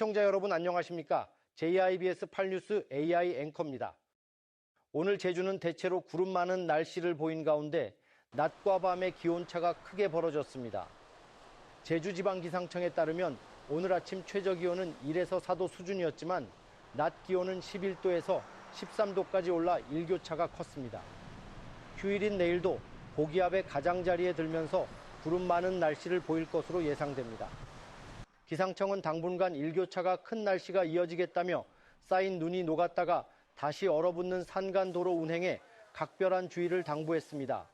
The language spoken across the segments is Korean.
시청자 여러분 안녕하십니까? JIBS 8뉴스 AI 앵커입니다. 오늘 제주는 대체로 구름 많은 날씨를 보인 가운데 낮과 밤의 기온차가 크게 벌어졌습니다. 제주지방기상청에 따르면 오늘 아침 최저기온은 1에서 4도 수준이었지만 낮 기온은 11도에서 13도까지 올라 일교차가 컸습니다. 휴일인 내일도 고기압의 가장자리에 들면서 구름 많은 날씨를 보일 것으로 예상됩니다. 기상청은 당분간 일교차가 큰 날씨가 이어지겠다며 쌓인 눈이 녹았다가 다시 얼어붙는 산간도로 운행에 각별한 주의를 당부했습니다.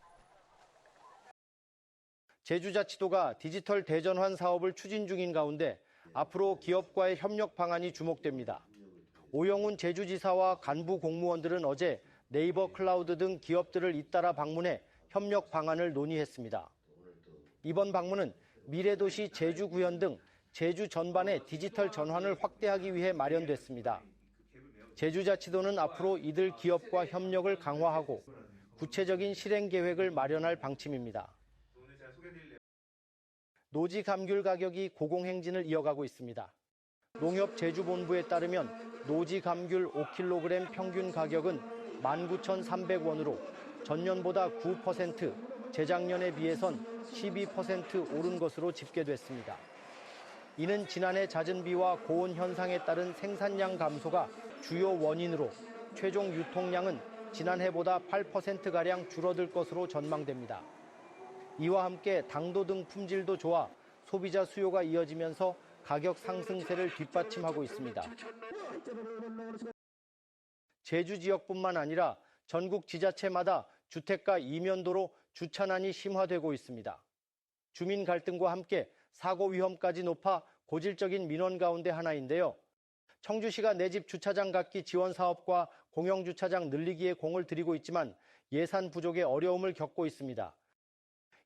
제주자치도가 디지털 대전환 사업을 추진 중인 가운데 앞으로 기업과의 협력 방안이 주목됩니다. 오영훈 제주지사와 간부 공무원들은 어제 네이버 클라우드 등 기업들을 잇따라 방문해 협력 방안을 논의했습니다. 이번 방문은 미래도시 제주구현 등 제주 전반의 디지털 전환을 확대하기 위해 마련됐습니다. 제주자치도는 앞으로 이들 기업과 협력을 강화하고 구체적인 실행 계획을 마련할 방침입니다. 노지 감귤 가격이 고공행진을 이어가고 있습니다. 농협제주본부에 따르면 노지 감귤 5kg 평균 가격은 19,300원으로 전년보다 9%, 재작년에 비해선 12% 오른 것으로 집계됐습니다. 이는 지난해 잦은 비와 고온 현상에 따른 생산량 감소가 주요 원인으로 최종 유통량은 지난해보다 8%가량 줄어들 것으로 전망됩니다. 이와 함께 당도 등 품질도 좋아 소비자 수요가 이어지면서 가격 상승세를 뒷받침하고 있습니다. 제주 지역뿐만 아니라 전국 지자체마다 주택가 이면도로 주차난이 심화되고 있습니다. 주민 갈등과 함께 사고 위험까지 높아 고질적인 민원 가운데 하나인데요. 청주시가 내 집 주차장 갖기 지원 사업과 공영주차장 늘리기에 공을 들이고 있지만 예산 부족에 어려움을 겪고 있습니다.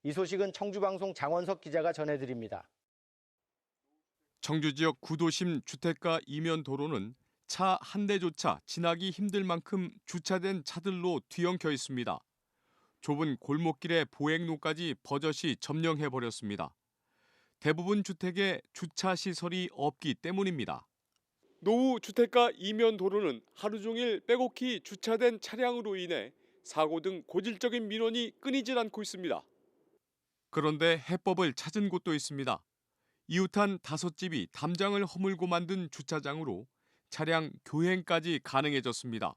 이 소식은 청주방송 장원석 기자가 전해드립니다. 청주 지역 구도심 주택가 이면 도로는 차 한 대조차 지나기 힘들 만큼 주차된 차들로 뒤엉켜 있습니다. 좁은 골목길에 보행로까지 버젓이 점령해버렸습니다. 대부분 주택에 주차 시설이 없기 때문입니다. 노후 주택가 이면 도로는 하루 종일 빼곡히 주차된 차량으로 인해 사고 등 고질적인 민원이 끊이질 않고 있습니다. 그런데 해법을 찾은 곳도 있습니다. 이웃한 5집이 담장을 허물고 만든 주차장으로 차량 교행까지 가능해졌습니다.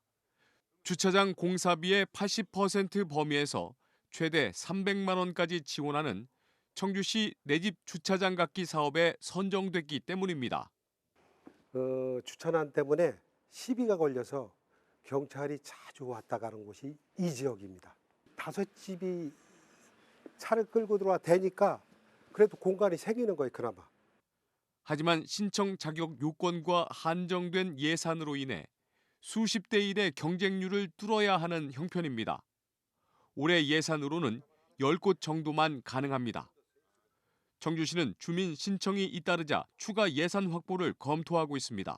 주차장 공사비의 80% 범위에서 최대 300만 원까지 지원하는 청주시 내 집 주차장 갖기 사업에 선정됐기 때문입니다. 주차난 때문에 시비가 걸려서 경찰이 자주 왔다 가는 곳이 이 지역입니다. 5집이 차를 끌고 들어와 대니까 그래도 공간이 생기는 거예요, 그나마. 하지만 신청 자격 요건과 한정된 예산으로 인해 수십 대 1의 경쟁률을 뚫어야 하는 형편입니다. 올해 예산으로는 10곳 정도만 가능합니다. 청주시는 주민 신청이 잇따르자 추가 예산 확보를 검토하고 있습니다.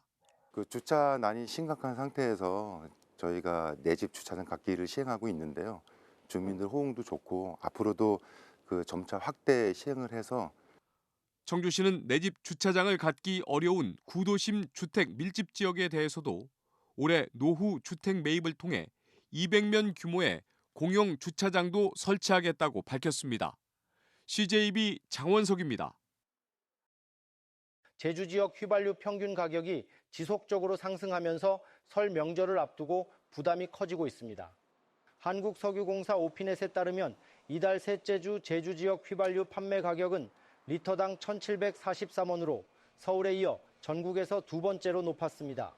주차난이 심각한 상태에서 저희가 내 집 주차장 갖기를 시행하고 있는데요. 주민들 호응도 좋고 앞으로도 점차 확대 시행을 해서 청주시는 내 집 주차장을 갖기 어려운 구도심 주택 밀집 지역에 대해서도 올해 노후 주택 매입을 통해 200면 규모의 공용 주차장도 설치하겠다고 밝혔습니다. CJB 장원석입니다. 제주 지역 휘발유 평균 가격이 지속적으로 상승하면서 설 명절을 앞두고 부담이 커지고 있습니다. 한국석유공사 오피넷에 따르면 이달 셋째 주 제주 지역 휘발유 판매 가격은 리터당 1,743원으로 서울에 이어 전국에서 두 번째로 높았습니다.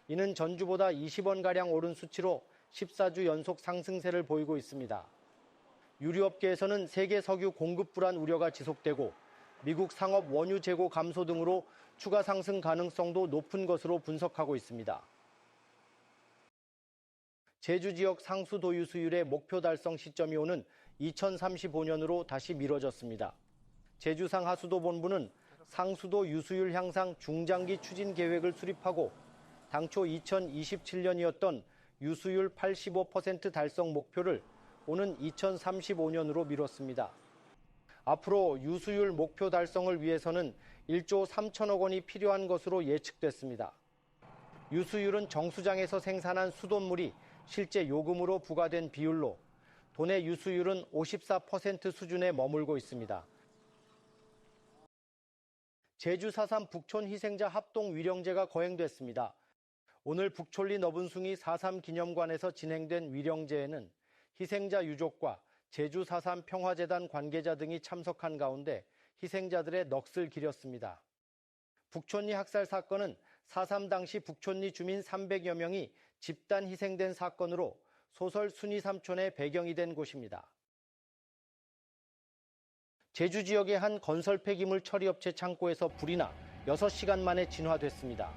이는 전주보다 20원가량 오른 수치로 14주 연속 상승세를 보이고 있습니다. 유류업계에서는 세계 석유 공급 불안 우려가 지속되고 미국 상업 원유 재고 감소 등으로 추가 상승 가능성도 높은 것으로 분석하고 있습니다. 제주 지역 상수도유 수율의 목표 달성 시점이 오는 2035년으로 다시 미뤄졌습니다. 제주상 하수도본부는 상수도 유수율 향상 중장기 추진 계획을 수립하고 당초 2027년이었던 유수율 85% 달성 목표를 오는 2035년으로 미뤘습니다. 앞으로 유수율 목표 달성을 위해서는 1조 3천억 원이 필요한 것으로 예측됐습니다. 유수율은 정수장에서 생산한 수돗물이 실제 요금으로 부과된 비율로 도내 유수율은 54% 수준에 머물고 있습니다. 제주 4.3 북촌 희생자 합동 위령제가 거행됐습니다. 오늘 북촌리 너분숭이 4.3 기념관에서 진행된 위령제에는 희생자 유족과 제주 4.3 평화재단 관계자 등이 참석한 가운데 희생자들의 넋을 기렸습니다. 북촌리 학살 사건은 4.3 당시 북촌리 주민 300여 명이 집단 희생된 사건으로 소설 순이 삼촌의 배경이 된 곳입니다. 제주 지역의 한 건설 폐기물 처리업체 창고에서 불이 나 6시간 만에 진화됐습니다.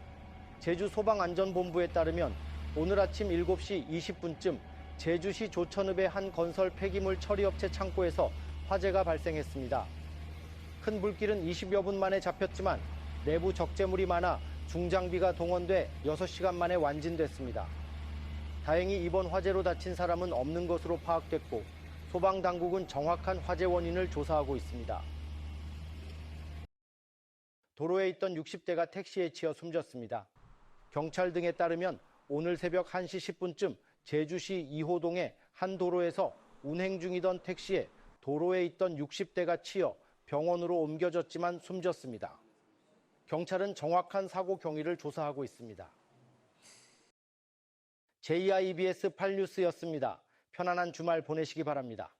제주 소방안전본부에 따르면 오늘 아침 7시 20분쯤 제주시 조천읍의 한 건설 폐기물 처리업체 창고에서 화재가 발생했습니다. 큰 불길은 20여 분 만에 잡혔지만 내부 적재물이 많아 중장비가 동원돼 6시간 만에 완진됐습니다. 다행히 이번 화재로 다친 사람은 없는 것으로 파악됐고 소방당국은 정확한 화재 원인을 조사하고 있습니다. 도로에 있던 60대가 택시에 치여 숨졌습니다. 경찰 등에 따르면 오늘 새벽 1시 10분쯤 제주시 2호동의 한 도로에서 운행 중이던 택시에 도로에 있던 60대가 치여 병원으로 옮겨졌지만 숨졌습니다. 경찰은 정확한 사고 경위를 조사하고 있습니다. JIBS 8뉴스였습니다. 편안한 주말 보내시기 바랍니다.